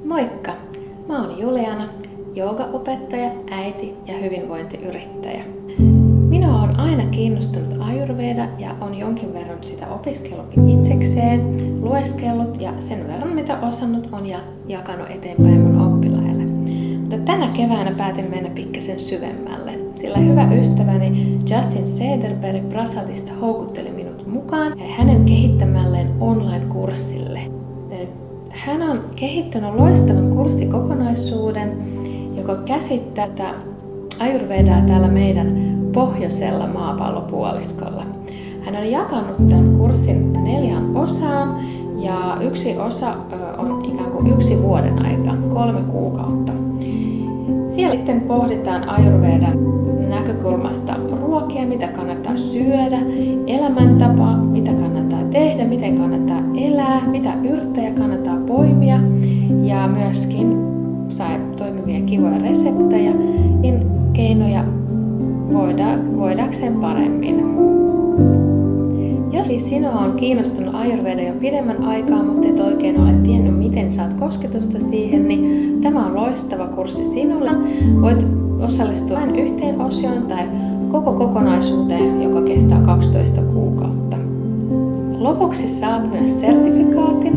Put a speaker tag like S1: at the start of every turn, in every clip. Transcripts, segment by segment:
S1: Moikka! Mä oon Juliana, joogaopettaja, äiti ja hyvinvointiyrittäjä. Minua on aina kiinnostunut Ayurveda ja on jonkin verran sitä opiskellut itsekseen, lueskellut ja sen verran mitä osannut on jakanut eteenpäin mun oppilaille. Mutta tänä keväänä päätin mennä pikkasen syvemmälle, sillä hyvä ystäväni Justin Cederberg Prasadista houkutteli minut mukaan hänen kehittämälleen online-kurssille. Hän on kehittänyt loistavan kurssikokonaisuuden, joka käsittää tätä Ayurvedaa täällä meidän pohjoisella maapallopuoliskolla. Hän on jakanut tämän kurssin 4 osaan ja yksi osa on ikään kuin 1 vuoden aika, 3 kuukautta. Siellä sitten pohditaan Ayurvedan näkökulmasta ruokia, mitä kannattaa syödä, elämäntapaa, mitä kannattaa tehdä, miten kannattaa elää, mitä yrttejä kannattaa poimia ja myöskin sai toimivia kivoja reseptejä, keinoja voidakseen paremmin. Jos siis sinua on kiinnostunut Ayurveda jo pidemmän aikaa, mutta et oikein ole tiennyt, miten saat kosketusta siihen, niin tämä on loistava kurssi sinulle. Voit osallistua vain yhteen osioon tai koko kokonaisuuteen, joka kestää 12 kuukautta. Lopuksi saat myös sertifikaatin,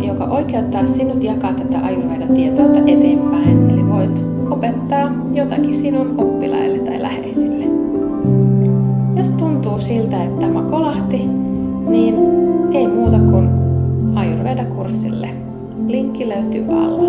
S1: joka oikeuttaa sinut jakaa tätä Ayurveda-tietoutta eteenpäin, eli voit opettaa jotakin sinun oppilaille tai läheisille. Jos tuntuu siltä, että tämä kolahti, niin ei muuta kuin Ayurveda-kurssille. Linkki löytyy alla.